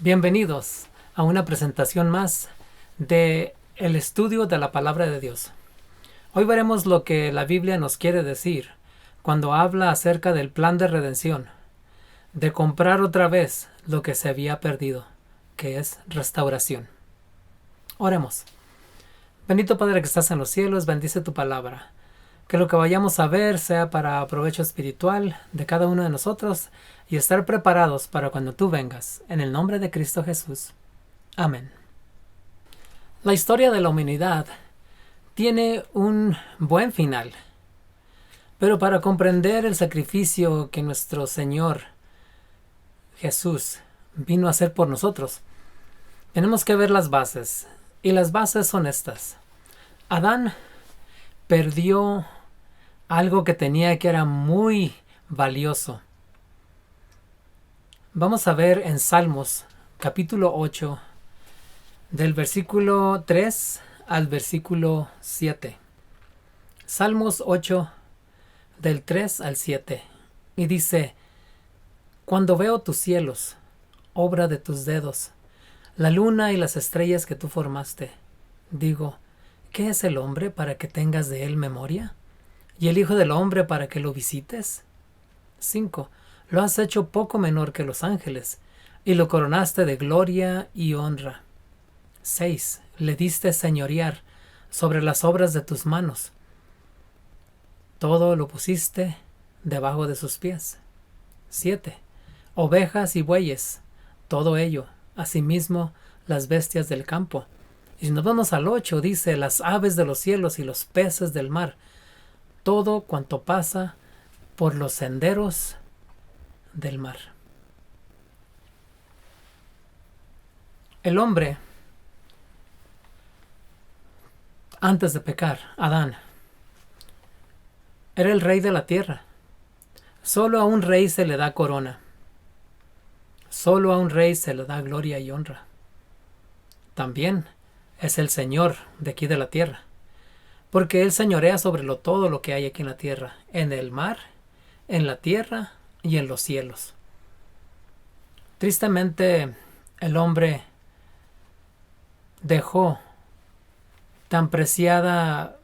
Bienvenidos a una presentación más de el estudio de la palabra de Dios. Hoy veremos lo que la Biblia nos quiere decir cuando habla acerca del plan de redención, de comprar otra vez lo que se había perdido, que es restauración. Oremos. Bendito Padre que estás en los cielos, bendice tu palabra. Que lo que vayamos a ver sea para provecho espiritual de cada uno de nosotros y estar preparados para cuando tú vengas. En el nombre de Cristo Jesús. Amén. La historia de la humanidad tiene un buen final. Pero para comprender el sacrificio que nuestro Señor Jesús vino a hacer por nosotros, tenemos que ver las bases. Y las bases son estas. Adán perdió algo que tenía que era muy valioso. Vamos a ver en Salmos capítulo 8 del versículo 3 al versículo 7. Salmos 8 del 3 al 7. Y dice: Cuando veo tus cielos, obra de tus dedos, la luna y las estrellas que tú formaste, digo, ¿qué es el hombre para que tengas de él memoria? ¿Y el hijo del hombre para que lo visites? 5. Lo has hecho poco menor que los ángeles, y lo coronaste de gloria y honra. 6. Le diste señorear sobre las obras de tus manos. Todo lo pusiste debajo de sus pies. 7. Ovejas y bueyes, todo ello, asimismo las bestias del campo. Y si nos vamos al 8, dice, las aves de los cielos y los peces del mar, todo cuanto pasa por los senderos del mar. El hombre, antes de pecar, Adán, era el rey de la tierra. Solo a un rey se le da corona. Solo a un rey se le da gloria y honra. También es el Señor de aquí de la tierra, porque Él señorea sobre todo lo que hay aquí en la tierra, en el mar, en la tierra y en los cielos. Tristemente, el hombre dejó tan preciado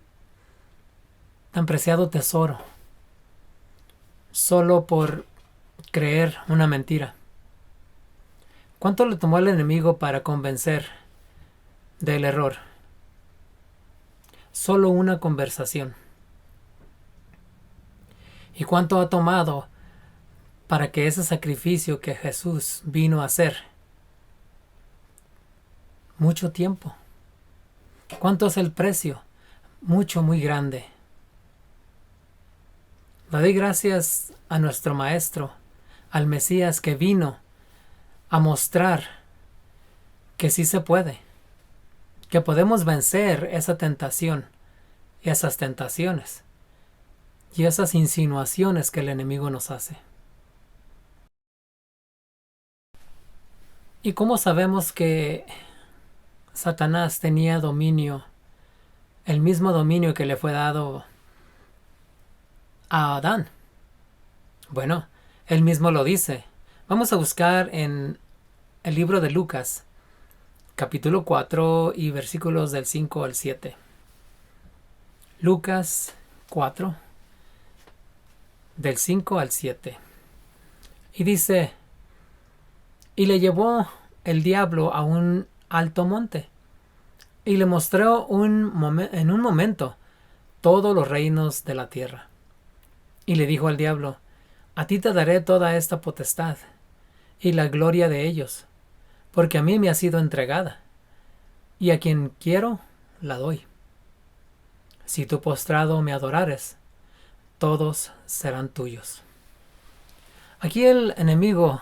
tesoro solo por creer una mentira. ¿Cuánto le tomó al enemigo para convencer del error? Solo una conversación. ¿Y cuánto ha tomado para que ese sacrificio que Jesús vino a hacer? Mucho tiempo. ¿Cuánto es el precio? Mucho, muy grande. Le doy gracias a nuestro Maestro, al Mesías, que vino a mostrar que sí se puede, que podemos vencer esa tentación y esas tentaciones y esas insinuaciones que el enemigo nos hace. ¿Y cómo sabemos que Satanás tenía dominio, el mismo dominio que le fue dado a Adán? Bueno, él mismo lo dice. Vamos a buscar en el libro de Lucas, capítulo 4 y versículos del 5 al 7. Lucas 4, del 5 al 7. Y dice: Y le llevó el diablo a un alto monte, y le mostró en un momento todos los reinos de la tierra. Y le dijo al diablo: A ti te daré toda esta potestad, y la gloria de ellos, porque a mí me ha sido entregada, y a quien quiero la doy. Si tú postrado me adorares, todos serán tuyos. Aquí el enemigo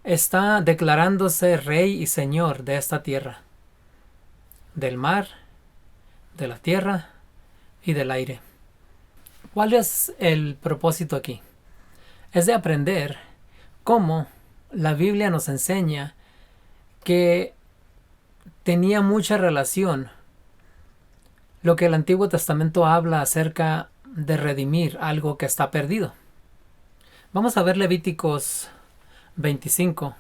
está declarándose rey y señor de esta tierra, del mar, de la tierra y del aire. ¿Cuál es el propósito aquí? Es de aprender cómo la Biblia nos enseña que tenía mucha relación lo que el Antiguo Testamento habla acerca de redimir algo que está perdido. Vamos a ver Levíticos 25,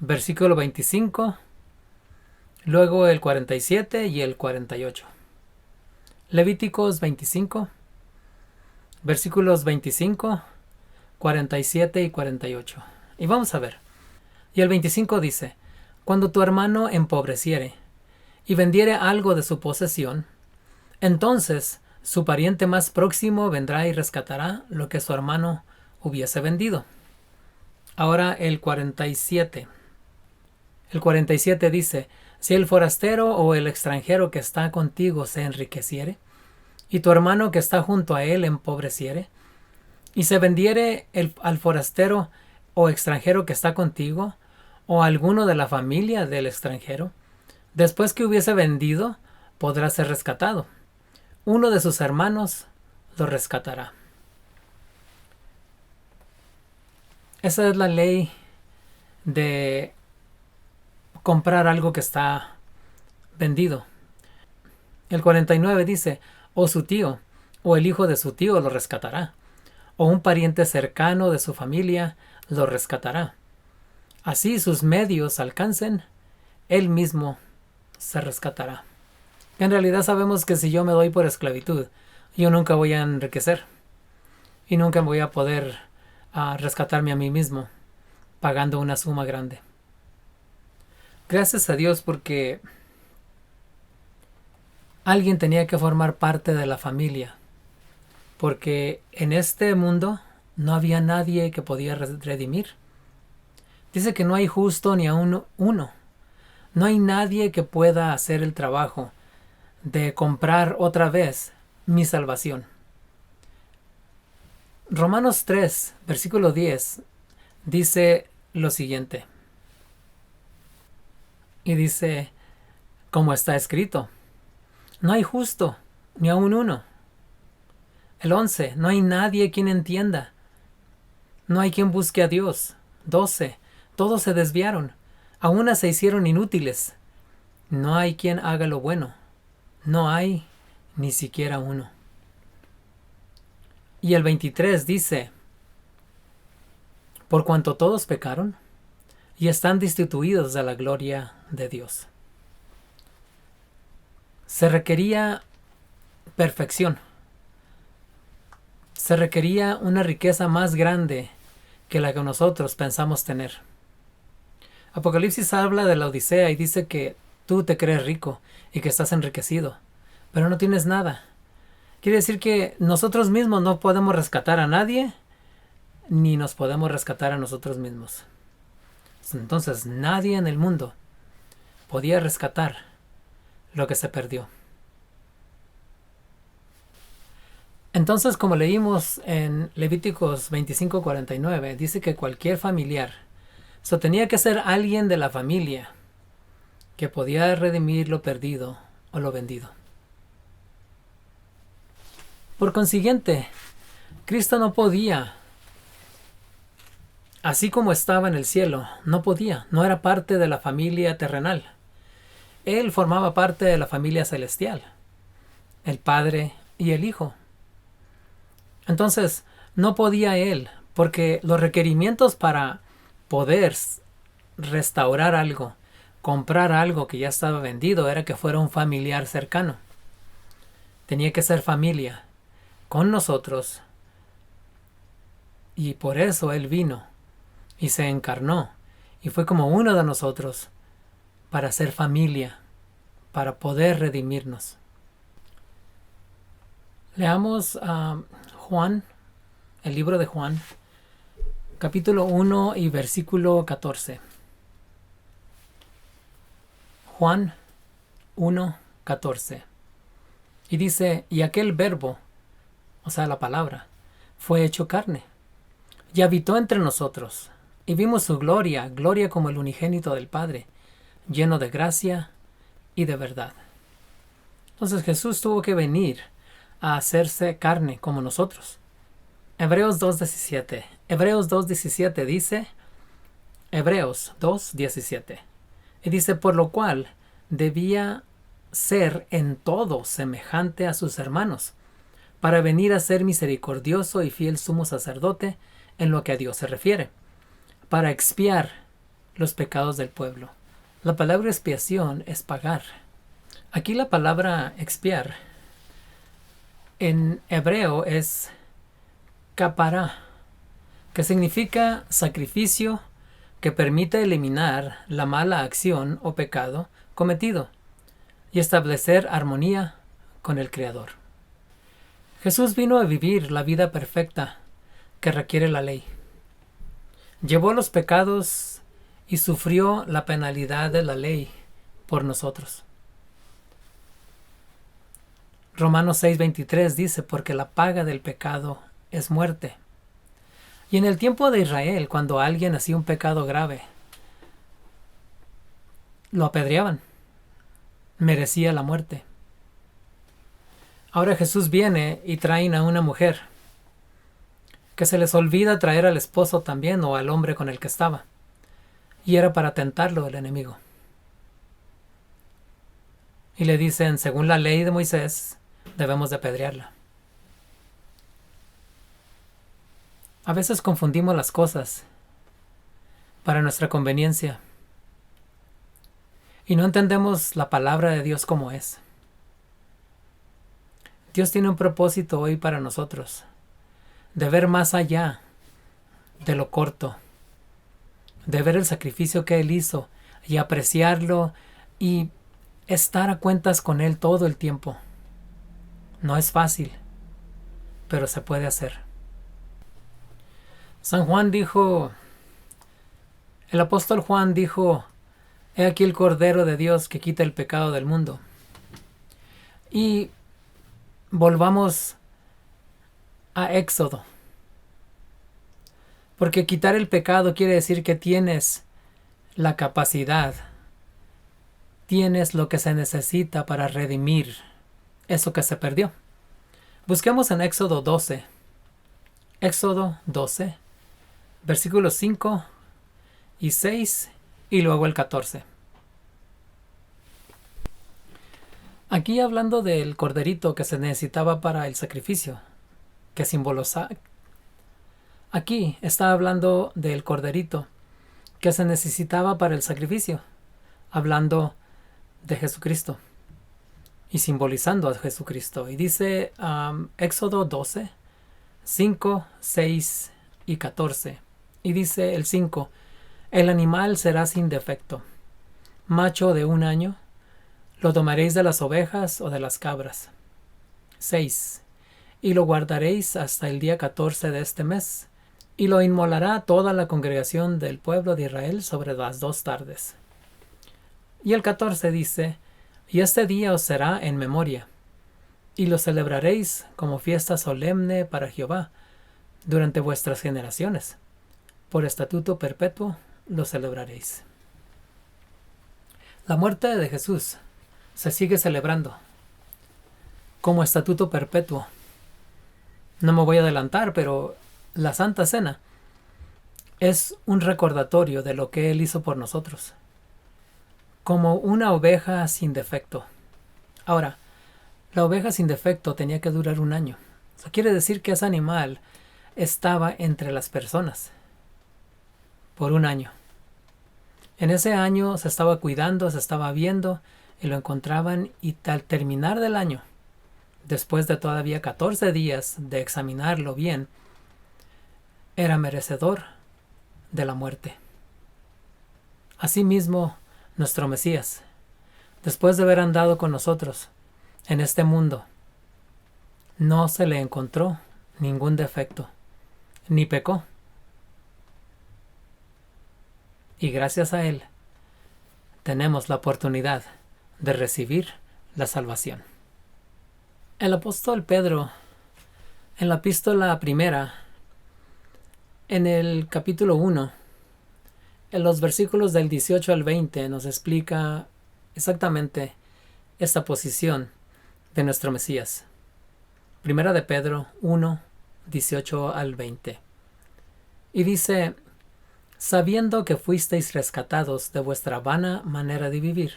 versículo 25, luego el 47 y el 48. Levíticos 25, versículos 25, 47 y 48. Y vamos a ver. Y el 25 dice: Cuando tu hermano empobreciere y vendiere algo de su posesión, entonces su pariente más próximo vendrá y rescatará lo que su hermano hubiese vendido. Ahora el 47. El 47 dice: Si el forastero o el extranjero que está contigo se enriqueciere, y tu hermano que está junto a él empobreciere, y se vendiere al forastero o extranjero que está contigo, o alguno de la familia del extranjero, después que hubiese vendido, podrá ser rescatado. Uno de sus hermanos lo rescatará. Esa es la ley de comprar algo que está vendido. El 49 dice: o su tío, o el hijo de su tío lo rescatará, o un pariente cercano de su familia lo rescatará. Así sus medios alcancen, él mismo se rescatará. En realidad sabemos que si yo me doy por esclavitud, yo nunca voy a enriquecer y nunca voy a poder rescatarme a mí mismo pagando una suma grande. Gracias a Dios, porque alguien tenía que formar parte de la familia, porque en este mundo no había nadie que podía redimir. Dice que no hay justo ni aun uno. No hay nadie que pueda hacer el trabajo de comprar otra vez mi salvación. Romanos 3, versículo 10, dice lo siguiente. Y dice, como está escrito: no hay justo, ni aun uno. El 11, no hay nadie quien entienda. No hay quien busque a Dios. 12, todos se desviaron. A una se hicieron inútiles. No hay quien haga lo bueno. No hay ni siquiera uno. Y el 23 dice: por cuanto todos pecaron y están destituidos de la gloria de Dios. Se requería perfección. Se requería una riqueza más grande que la que nosotros pensamos tener. Apocalipsis habla de la Odisea y dice que tú te crees rico y que estás enriquecido, pero no tienes nada. Quiere decir que nosotros mismos no podemos rescatar a nadie, ni nos podemos rescatar a nosotros mismos. Entonces nadie en el mundo podía rescatar lo que se perdió. Entonces, como leímos en Levíticos 25:49, dice que cualquier familiar, tenía que ser alguien de la familia que podía redimir lo perdido o lo vendido. Por consiguiente, Cristo no podía, así como estaba en el cielo, no era parte de la familia terrenal. Él formaba parte de la familia celestial, el Padre y el Hijo. Entonces, no podía él, porque los requerimientos para poder restaurar algo, comprar algo que ya estaba vendido, era que fuera un familiar cercano. Tenía que ser familia con nosotros, y por eso él vino y se encarnó y fue como uno de nosotros para ser familia, para poder redimirnos. Leamos a Juan, el libro de Juan, capítulo 1 y versículo 14. Juan 1, 14. Y dice: y aquel verbo, o sea, la palabra, fue hecho carne, y habitó entre nosotros, y vimos su gloria, gloria como el unigénito del Padre, lleno de gracia y de verdad. Entonces Jesús tuvo que venir a hacerse carne como nosotros. Hebreos 2:17. Hebreos 2:17 dice, Hebreos 2:17. Y dice: por lo cual debía ser en todo semejante a sus hermanos, para venir a ser misericordioso y fiel sumo sacerdote en lo que a Dios se refiere, para expiar los pecados del pueblo. La palabra expiación es pagar. Aquí la palabra expiar en hebreo es capará, que significa sacrificio que permite eliminar la mala acción o pecado cometido y establecer armonía con el Creador. Jesús vino a vivir la vida perfecta que requiere la ley. Llevó los pecados y sufrió la penalidad de la ley por nosotros. Romanos 6:23 dice, porque la paga del pecado es muerte. Y en el tiempo de Israel, cuando alguien hacía un pecado grave, lo apedreaban. Merecía la muerte. Ahora Jesús viene y traen a una mujer que se les olvida traer al esposo también o al hombre con el que estaba. Y era para tentarlo el enemigo. Y le dicen, según la ley de Moisés, debemos de apedrearla. A veces confundimos las cosas para nuestra conveniencia y no entendemos la palabra de Dios como es. Dios tiene un propósito hoy para nosotros, de ver más allá de lo corto, de ver el sacrificio que Él hizo y apreciarlo y estar a cuentas con Él todo el tiempo. No es fácil, pero se puede hacer. San Juan dijo, el apóstol Juan dijo, he aquí el Cordero de Dios que quita el pecado del mundo. Y volvamos a Éxodo. Porque quitar el pecado quiere decir que tienes la capacidad, tienes lo que se necesita para redimir eso que se perdió. Busquemos en Éxodo 12. Éxodo 12, versículos 5 y 6 y luego el 14. Aquí hablando del corderito que se necesitaba para el sacrificio, que simboliza. Aquí está hablando del corderito que se necesitaba para el sacrificio, hablando de Jesucristo y simbolizando a Jesucristo. Y dice Éxodo 12, 5, 6 y 14. Y dice el 5, el animal será sin defecto, macho de 1 año, lo tomaréis de las ovejas o de las cabras. 6. Y lo guardaréis hasta el día 14 de este mes, y lo inmolará toda la congregación del pueblo de Israel sobre las 2 tardes. Y el 14 dice, y este día os será en memoria, y lo celebraréis como fiesta solemne para Jehová durante vuestras generaciones. Por estatuto perpetuo lo celebraréis. La muerte de Jesús se sigue celebrando como estatuto perpetuo. No me voy a adelantar, pero la Santa Cena es un recordatorio de lo que Él hizo por nosotros, como una oveja sin defecto. Ahora, la oveja sin defecto tenía que durar 1 año. Eso quiere decir que ese animal estaba entre las personas por 1 año. En ese año se estaba cuidando, se estaba viendo y lo encontraban, y al terminar del año, después de todavía 14 días de examinarlo bien, era merecedor de la muerte. Asimismo, nuestro Mesías, después de haber andado con nosotros en este mundo, no se le encontró ningún defecto, ni pecó. Y gracias a Él tenemos la oportunidad de recibir la salvación. El apóstol Pedro, en la epístola primera, en el capítulo 1, en los versículos del 18 al 20, nos explica exactamente esta posición de nuestro Mesías. Primera de Pedro 1, 18 al 20. Y dice, sabiendo que fuisteis rescatados de vuestra vana manera de vivir,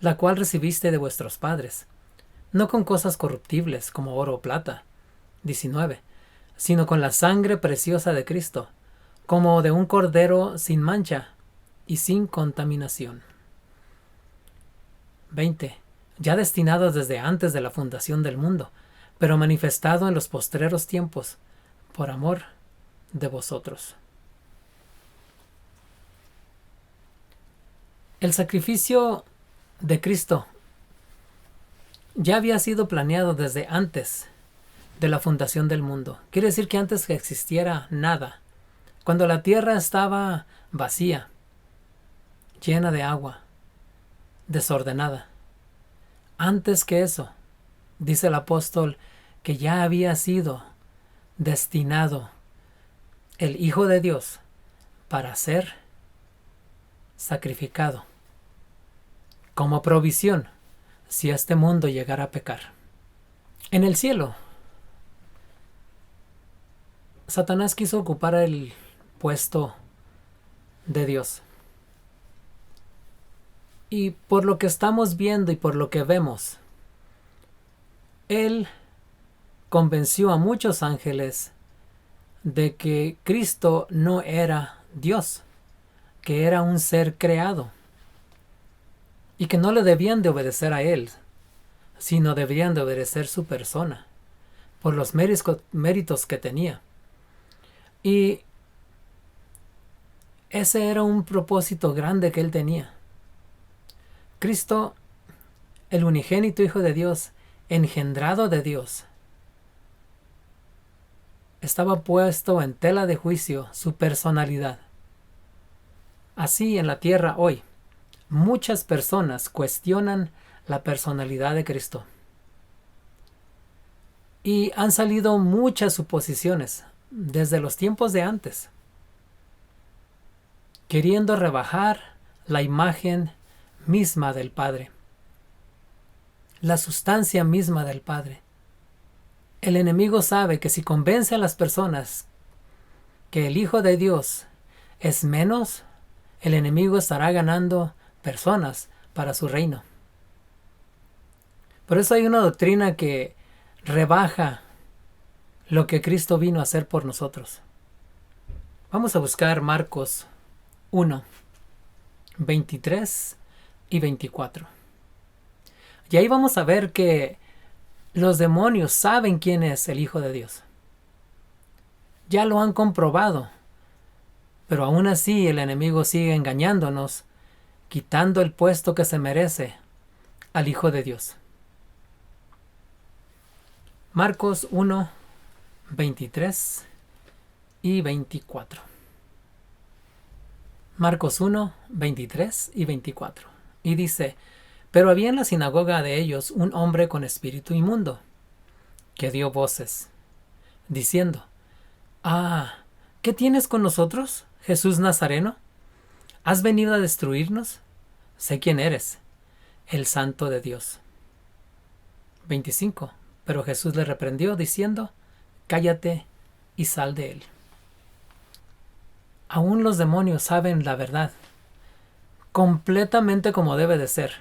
la cual recibiste de vuestros padres, no con cosas corruptibles como oro o plata, 19, sino con la sangre preciosa de Cristo, como de un cordero sin mancha y sin contaminación. 20. Ya destinado desde antes de la fundación del mundo, pero manifestado en los postreros tiempos, por amor de vosotros. El sacrificio de Cristo ya había sido planeado desde antes de la fundación del mundo. Quiere decir que antes que existiera nada, cuando la tierra estaba vacía, llena de agua, desordenada. Antes que eso, dice el apóstol que ya había sido destinado el Hijo de Dios para ser sacrificado como provisión si este mundo llegara a pecar. En el cielo, Satanás quiso ocupar el puesto de Dios. Y por lo que estamos viendo y por lo que vemos, él convenció a muchos ángeles de que Cristo no era Dios, que era un ser creado, y que no le debían de obedecer a él, sino debían de obedecer su persona, por los méritos que tenía. Y ese era un propósito grande que él tenía. Cristo, el unigénito Hijo de Dios, engendrado de Dios, estaba puesto en tela de juicio su personalidad. Así en la tierra hoy, muchas personas cuestionan la personalidad de Cristo. Y han salido muchas suposiciones desde los tiempos de antes, queriendo rebajar la imagen misma del Padre, la sustancia misma del Padre. El enemigo sabe que si convence a las personas que el Hijo de Dios es menos, el enemigo estará ganando personas para su reino. Por eso hay una doctrina que rebaja lo que Cristo vino a hacer por nosotros. Vamos a buscar Marcos 1, 23 y 24. Y ahí vamos a ver que los demonios saben quién es el Hijo de Dios. Ya lo han comprobado. Pero aún así el enemigo sigue engañándonos, quitando el puesto que se merece al Hijo de Dios. Marcos 1, 23 y 24. Marcos 1, 23 y 24. Y dice: pero había en la sinagoga de ellos un hombre con espíritu inmundo, que dio voces, diciendo: ¿qué tienes con nosotros, Jesús Nazareno? ¿Has venido a destruirnos? Sé quién eres, el Santo de Dios. 25. Pero Jesús le reprendió, diciendo: cállate y sal de él. Aún los demonios saben la verdad, completamente como debe de ser.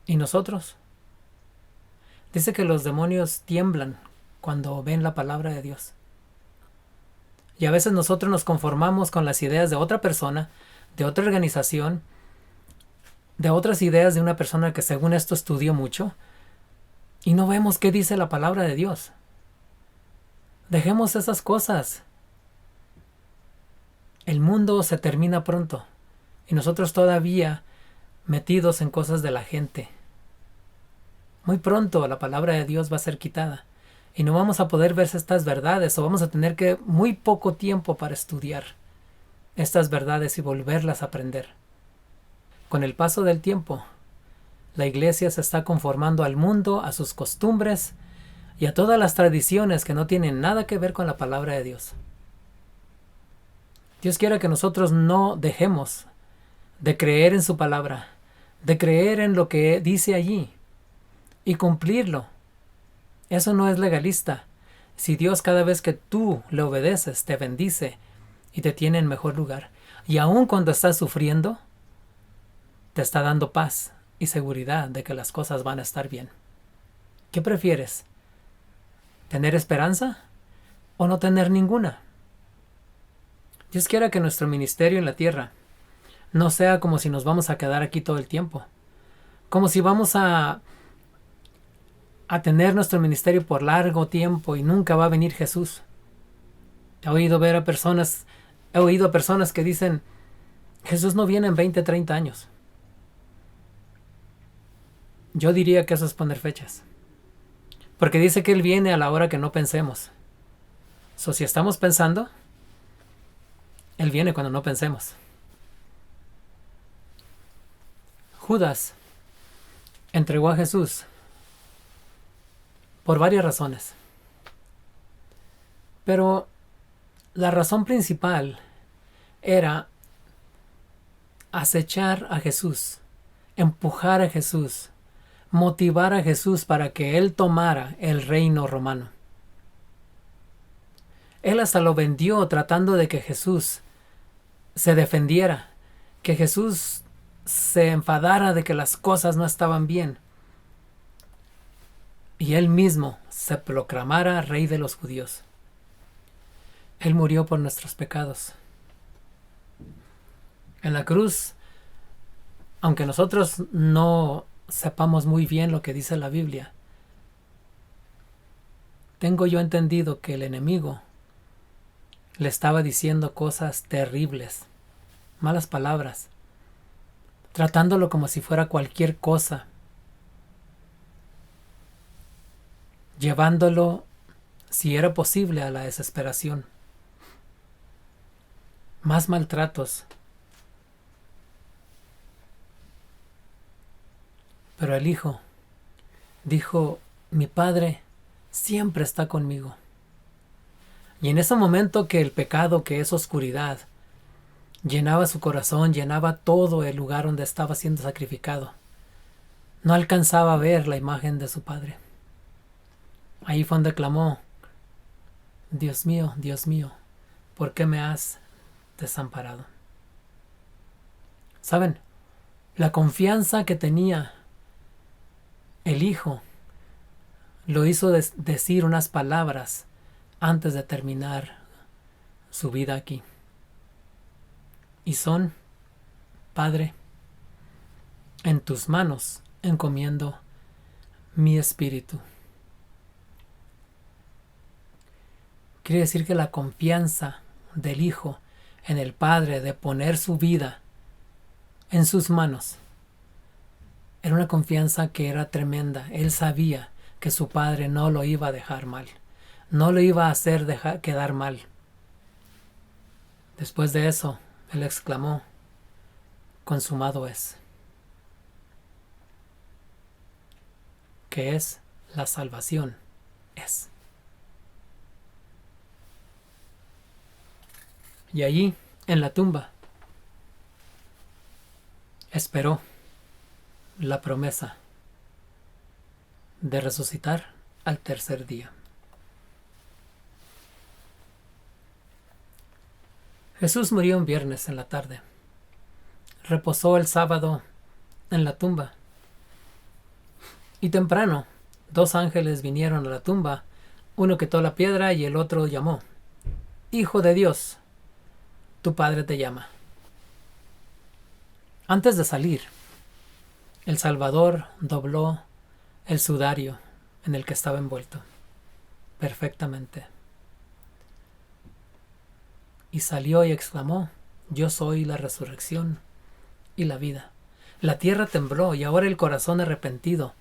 ¿Y nosotros? Dice que los demonios tiemblan cuando ven la palabra de Dios. Y a veces nosotros nos conformamos con las ideas de otra persona, de otra organización, de otras ideas de una persona que según esto estudió mucho, y no vemos qué dice la palabra de Dios. Dejemos esas cosas. El mundo se termina pronto, y nosotros todavía metidos en cosas de la gente. Muy pronto la palabra de Dios va a ser quitada, y no vamos a poder ver estas verdades, o vamos a tener que muy poco tiempo para estudiar estas verdades y volverlas a aprender. Con el paso del tiempo, la iglesia se está conformando al mundo, a sus costumbres y a todas las tradiciones que no tienen nada que ver con la palabra de Dios. Dios quiere que nosotros no dejemos de creer en su palabra, de creer en lo que dice allí y cumplirlo. Eso no es legalista. Si Dios, cada vez que tú le obedeces, te bendice y te tiene en mejor lugar, y aun cuando estás sufriendo, te está dando paz y seguridad de que las cosas van a estar bien. ¿Qué prefieres? ¿Tener esperanza o no tener ninguna? Dios quiere que nuestro ministerio en la tierra no sea como si nos vamos a quedar aquí todo el tiempo. Como si vamos a tener nuestro ministerio por largo tiempo y nunca va a venir Jesús. He oído a personas que dicen, Jesús no viene en 20, 30 años. Yo diría que eso es poner fechas. Porque dice que Él viene a la hora que no pensemos. Si estamos pensando, Él viene cuando no pensemos. Judas entregó a Jesús por varias razones. Pero la razón principal era acechar a Jesús, empujar a Jesús, motivar a Jesús para que Él tomara el reino romano. Él hasta lo vendió tratando de que Jesús se defendiera, que Jesús se enfadara de que las cosas no estaban bien y Él mismo se proclamara Rey de los judíos. Él murió por nuestros pecados. En la cruz, aunque nosotros no sepamos muy bien lo que dice la Biblia, tengo yo entendido que el enemigo le estaba diciendo cosas terribles, malas palabras, tratándolo como si fuera cualquier cosa, llevándolo, si era posible, a la desesperación. Más maltratos. Pero el Hijo dijo, mi Padre siempre está conmigo. Y en ese momento que el pecado, que es oscuridad, llenaba su corazón, llenaba todo el lugar donde estaba siendo sacrificado, no alcanzaba a ver la imagen de su Padre. Ahí fue donde clamó, Dios mío, ¿por qué me has desamparado? ¿Saben? La confianza que tenía el Hijo lo hizo decir unas palabras antes de terminar su vida aquí. Y son, Padre, en tus manos encomiendo mi espíritu. Quiere decir que la confianza del Hijo en el Padre de poner su vida en sus manos era una confianza que era tremenda. Él sabía que su Padre no lo iba a dejar mal, no lo iba a hacer quedar mal. Después de eso, Él exclamó, consumado es, que es la salvación, es. Y allí, en la tumba, esperó la promesa de resucitar al tercer día. Jesús murió un viernes en la tarde. Reposó el sábado en la tumba. Y temprano, 2 ángeles vinieron a la tumba, uno quitó la piedra y el otro llamó, Hijo de Dios, tu Padre te llama. Antes de salir, el Salvador dobló el sudario en el que estaba envuelto perfectamente. Y salió y exclamó, yo soy la resurrección y la vida. La tierra tembló y ahora el corazón arrepentido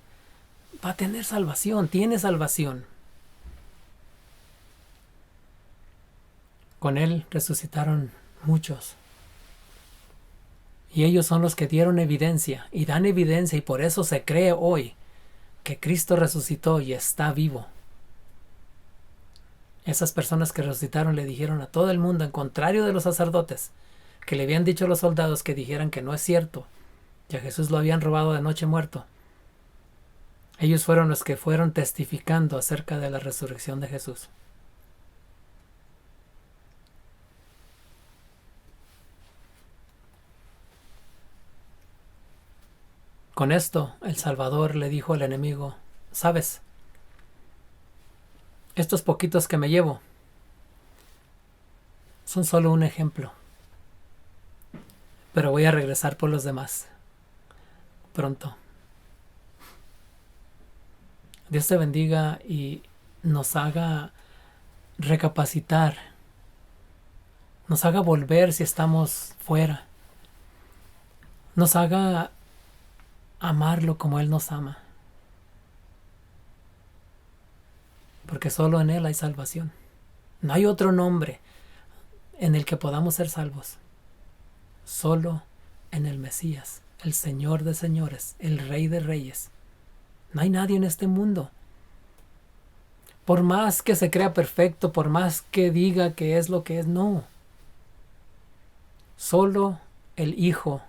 va a tener salvación, tiene salvación. Con él resucitaron muchos. Y ellos son los que dieron evidencia y dan evidencia, y por eso se cree hoy que Cristo resucitó y está vivo. Esas personas que resucitaron le dijeron a todo el mundo, en contrario de los sacerdotes, que le habían dicho a los soldados que dijeran que no es cierto, y a Jesús lo habían robado de noche muerto. Ellos fueron los que fueron testificando acerca de la resurrección de Jesús. Con esto, el Salvador le dijo al enemigo, ¿sabes? Estos poquitos que me llevo son solo un ejemplo. Pero voy a regresar por los demás pronto. Dios te bendiga y nos haga recapacitar, nos haga volver si estamos fuera, nos haga amarlo como Él nos ama, porque solo en Él hay salvación. No hay otro nombre en el que podamos ser salvos, solo en el Mesías, el Señor de señores, el Rey de reyes. No hay nadie en este mundo. Por más que se crea perfecto, por más que diga que es lo que es, no. Solo el Hijo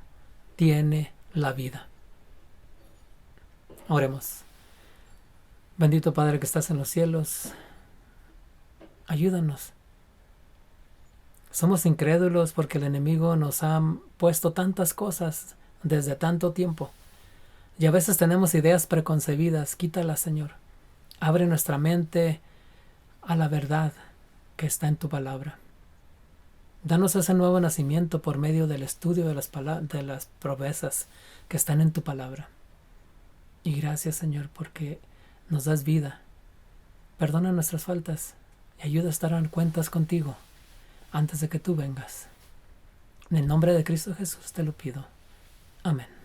tiene la vida. Oremos. Bendito Padre que estás en los cielos, ayúdanos. Somos incrédulos porque el enemigo nos ha puesto tantas cosas desde tanto tiempo. Y a veces tenemos ideas preconcebidas. Quítalas, Señor. Abre nuestra mente a la verdad que está en tu palabra. Danos ese nuevo nacimiento por medio del estudio de las promesas que están en tu palabra. Y gracias, Señor, porque nos das vida. Perdona nuestras faltas y ayuda a estar en cuentas contigo antes de que tú vengas. En el nombre de Cristo Jesús te lo pido. Amén.